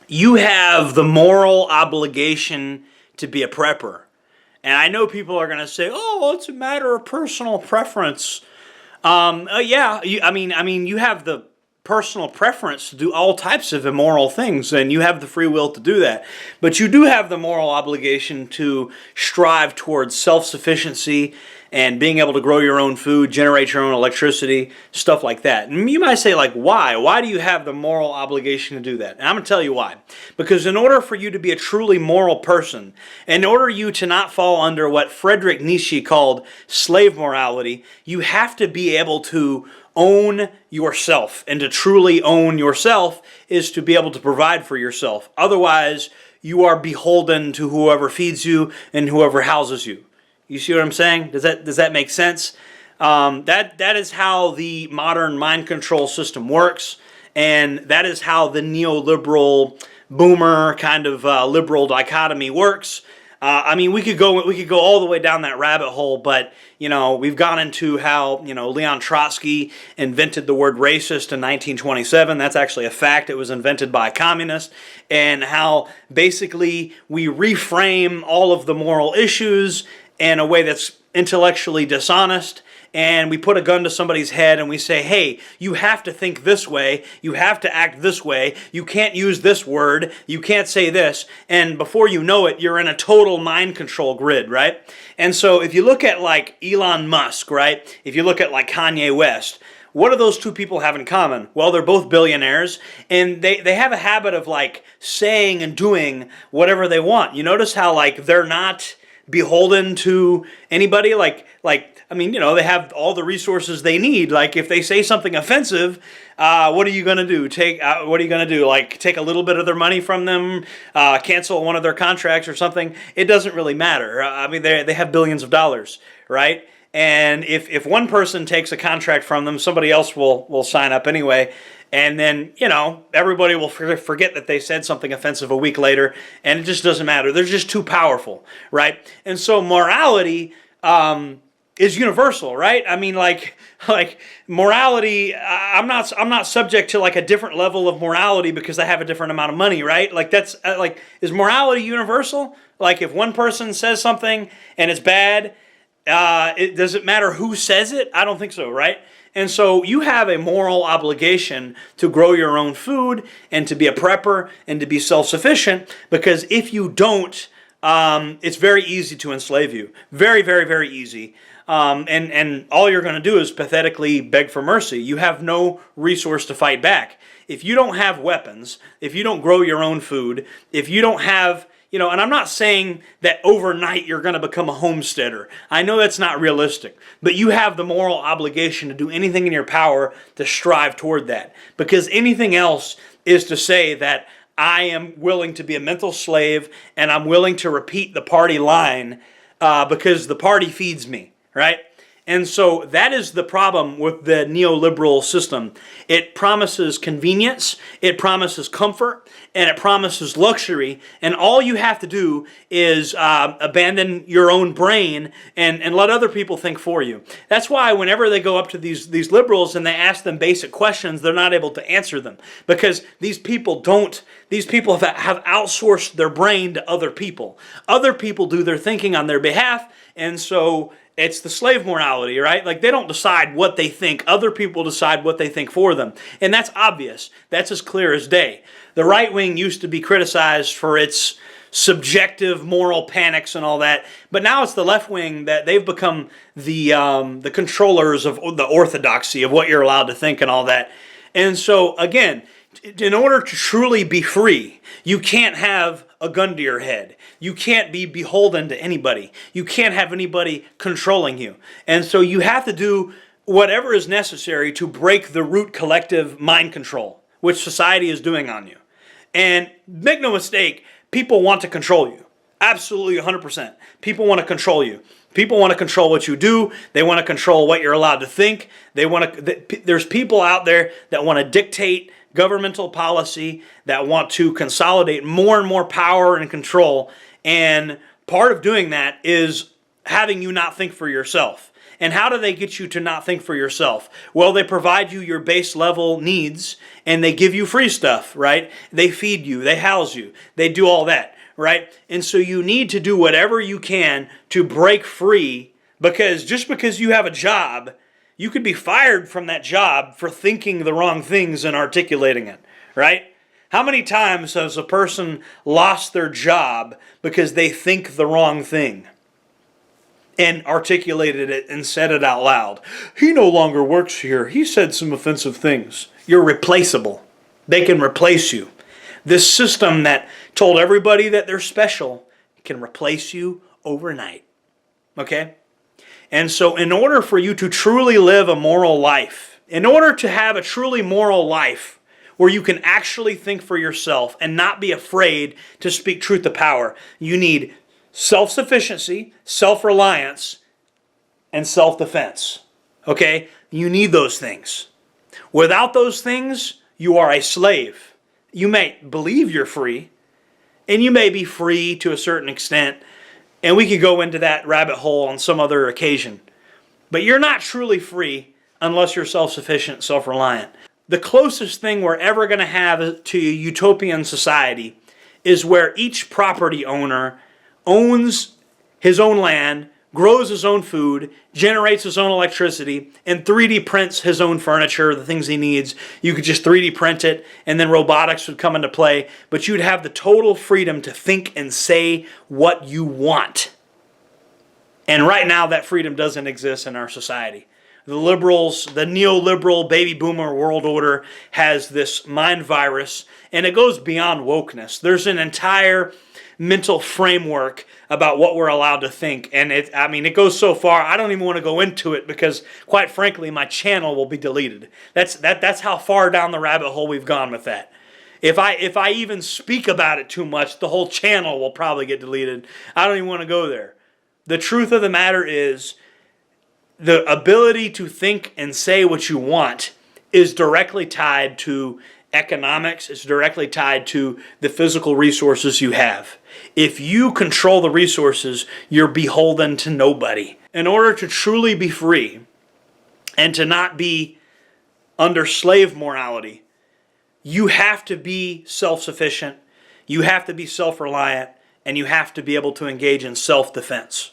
you have the moral obligation to be a prepper. And I know people are going to say, "Oh, it's a matter of personal preference." Yeah, I mean, you have the personal preference to do all types of immoral things, and you have the free will to do that. But you do have the moral obligation to strive towards self-sufficiency and being able to grow your own food, generate your own electricity, stuff like that. And you might say, like, why? Why do you have the moral obligation to do that? And I'm going to tell you why. Because in order for you to be a truly moral person, in order you to not fall under what Friedrich Nietzsche called slave morality, you have to be able to own yourself. And to truly own yourself is to be able to provide for yourself. Otherwise, you are beholden to whoever feeds you and whoever houses you. You see what I'm saying? Does that make sense? That is how the modern mind control system works, and that is how the neoliberal boomer kind of liberal dichotomy works. I mean, we could go all the way down that rabbit hole, but we've gone into how Leon Trotsky invented the word racist in 1927. That's actually a fact. It was invented by a communist, and how basically we reframe all of the moral issues in a way that's intellectually dishonest, and we put a gun to somebody's head and we say, hey, you have to think this way, you have to act this way, you can't use this word, you can't say this, and before you know it, you're in a total mind control grid, right? And so if you look at like Elon Musk, right? If you look at like Kanye West, what do those two people have in common? Well, they're both billionaires, and they have a habit of like saying and doing whatever they want. You notice how like they're not beholden to anybody, they have all the resources they need. Like if they say something offensive, what are you going to do? Take a little bit of their money from them, cancel one of their contracts or something? It doesn't really matter. They have billions of dollars, right? And if one person takes a contract from them, somebody else will sign up anyway. And then, everybody will forget that they said something offensive a week later, and it just doesn't matter. They're just too powerful, right? And so morality is universal, right? I mean, like morality, I'm not subject to like a different level of morality because I have a different amount of money, right? Like that's is morality universal? Like if one person says something and it's bad, does it matter who says it? I don't think so, right? And so you have a moral obligation to grow your own food and to be a prepper and to be self-sufficient, because if you don't, it's very easy to enslave you. Very, very, very easy. And all you're going to do is pathetically beg for mercy. You have no resource to fight back. If you don't have weapons, if you don't grow your own food, if you don't have... and I'm not saying that overnight you're going to become a homesteader. I know that's not realistic. But you have the moral obligation to do anything in your power to strive toward that. Because anything else is to say that I am willing to be a mental slave and I'm willing to repeat the party line because the party feeds me, right? And so that is the problem with the neoliberal system. It promises convenience, it promises comfort, and it promises luxury. And all you have to do is abandon your own brain and let other people think for you. That's why whenever they go up to these liberals and they ask them basic questions, they're not able to answer them. Because these people have outsourced their brain to other people. Other people do their thinking on their behalf, and so it's the slave morality, right? Like they don't decide what they think. Other people decide what they think for them. And that's obvious. That's as clear as day. The right wing used to be criticized for its subjective moral panics and all that. But now it's the left wing that they've become the controllers of the orthodoxy of what you're allowed to think and all that. And so, again, in order to truly be free, you can't have a gun to your head. You can't be beholden to anybody. You can't have anybody controlling you. And so you have to do whatever is necessary to break the root collective mind control, which society is doing on you. And make no mistake, people want to control you. Absolutely 100%. People want to control you. People want to control what you do. They want to control what you're allowed to think. There's people out there that want to dictate governmental policy, that want to consolidate more and more power and control. And part of doing that is having you not think for yourself. And how do they get you to not think for yourself? Well, they provide you your base level needs and they give you free stuff, right? They feed you, they house you, they do all that, right? And so you need to do whatever you can to break free, because just because you have a job, you could be fired from that job for thinking the wrong things and articulating it, right? How many times has a person lost their job because they think the wrong thing and articulated it and said it out loud? He no longer works here. He said some offensive things. You're replaceable. They can replace you. This system that told everybody that they're special can replace you overnight. Okay? And so in order for you to truly live a moral life, in order to have a truly moral life where you can actually think for yourself and not be afraid to speak truth to power, you need self-sufficiency, self-reliance, and self-defense. Okay? You need those things. Without those things, you are a slave. You may believe you're free, and you may be free to a certain extent, and we could go into that rabbit hole on some other occasion. But you're not truly free unless you're self-sufficient, self-reliant. The closest thing we're ever going to have to a utopian society is where each property owner owns his own land, grows his own food, generates his own electricity, and 3D prints his own furniture, the things he needs. You could just 3D print it, and then robotics would come into play, but you'd have the total freedom to think and say what you want. And right now, that freedom doesn't exist in our society. The liberals, the neoliberal baby boomer world order has this mind virus, and it goes beyond wokeness. There's an entire mental framework about what we're allowed to think, and it goes so far I don't even want to go into it, because quite frankly my channel will be deleted. That's how far down the rabbit hole we've gone with that. If I even speak about it too much, the whole channel will probably get deleted. I don't even want to go there. The truth of the matter is, the ability to think and say what you want is directly tied to economics. It's directly tied to the physical resources you have. If you control the resources, you're beholden to nobody. In order to truly be free and to not be under slave morality, you have to be self-sufficient, you have to be self-reliant, and you have to be able to engage in self-defense.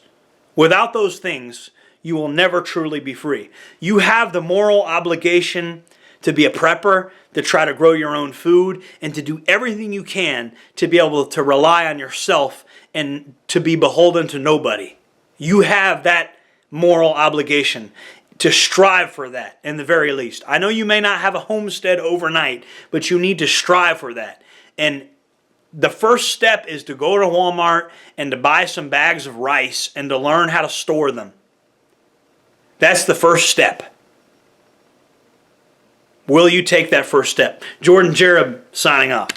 Without those things, you will never truly be free. You have the moral obligation to be a prepper, to try to grow your own food, and to do everything you can to be able to rely on yourself and to be beholden to nobody. You have that moral obligation to strive for that, in the very least. I know you may not have a homestead overnight, but you need to strive for that. And the first step is to go to Walmart and to buy some bags of rice and to learn how to store them. That's the first step. Will you take that first step? Jordan Jareb signing off.